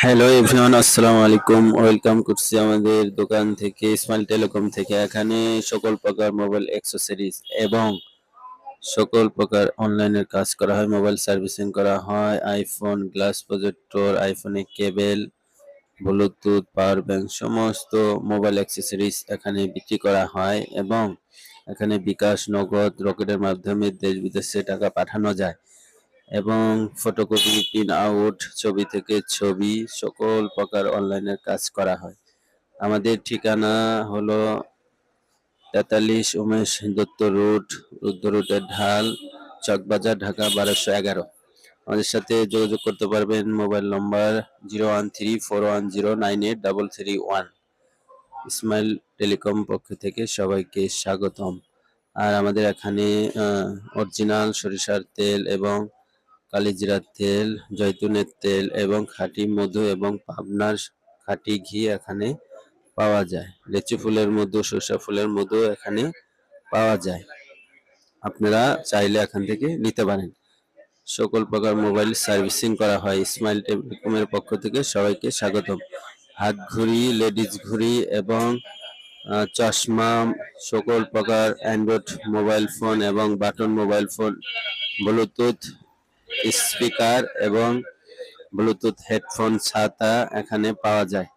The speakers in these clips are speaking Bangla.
হ্যালো এভরিওয়ান, আসসালামু আলাইকুম। ওয়েলকাম করছি আমাদের দোকান থেকে, স্মাইল টেলিকম থেকে। এখানে সকল প্রকার মোবাইল অ্যাক্সেসরিজ এবং সকল প্রকার অনলাইনের কাজ করা হয়। মোবাইল সার্ভিসিং করা হয়। আইফোন গ্লাস প্রজেক্টর, আইফোনে কেবল, ব্লুটুথ, পাওয়ার ব্যাংক, সমস্ত মোবাইল অ্যাক্সেসরিজ এখানে বিক্রি করা হয় এবং এখানে বিকাশ, নগদ, রকেটের মাধ্যমে দেশ বিদেশে টাকা পাঠানো যায় এবং ফটোকপি, প্রিন্ট আউট, ছবি থেকে ছবি, সকল প্রকার অনলাইনের কাজ করা হয়। আমাদের ঠিকানা হলো ৪৩ উমেশ দত্ত রোড, রুদ্র রোডের ঢাল, চকবাজার, ঢাকা ১২১১। আমাদের সাথে যোগাযোগ করতে পারবেন। মোবাইল নম্বর 01341098331। ইসমাইল টেলিকম পক্ষ থেকে সবাইকে স্বাগতম। আর আমাদের এখানে অরিজিনাল সরিষার তেল এবং কালিজিরার তেল, জয়তুনের তেল এবং খাঁটি মধু এবং পাবনার খাঁটি ঘি এখানে পাওয়া যায়। লিচু ফুলের মধু, সরিষা ফুলের মধু এখানে পাওয়া যায়। আপনারা চাইলে এখান থেকে নিতে পারেন। সকল প্রকার মোবাইল সার্ভিসিং করা হয়। ইসমাইল টেলিকমের পক্ষ থেকে সবাইকে স্বাগতম। হাত ঘড়ি, লেডিস ঘড়ি এবং চশমা, সকল প্রকার অ্যান্ড্রয়েড মোবাইল ফোন এবং button mobile phone, Bluetooth speaker এবং ব্লুটুথ হেডফোন, ছাতা এখানে পাওয়া যায়।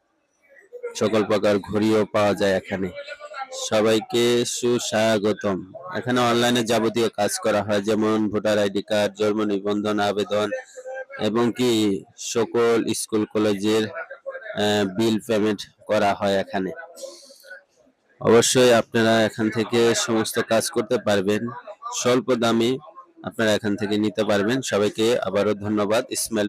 সকল প্রকার ঘড়িও পাওয়া যায় এখানে। সবাইকে সুস্বাগতম। এখানে অনলাইনে যাবতীয় কাজ করা হয়, যেমন ভোটার আইডি কার্ড, জন্ম নিবন্ধন আবেদন এবং কি সকল স্কুল কলেজের বিল পেমেন্ট করা হয় এখানে। অবশ্যই আপনারা এখান থেকে সমস্ত কাজ করতে পারবেন। স্বল্প দামে আপনারা এখান থেকে নিতে পারবেন। সবাইকে আবারও ধন্যবাদ। ইসমাইল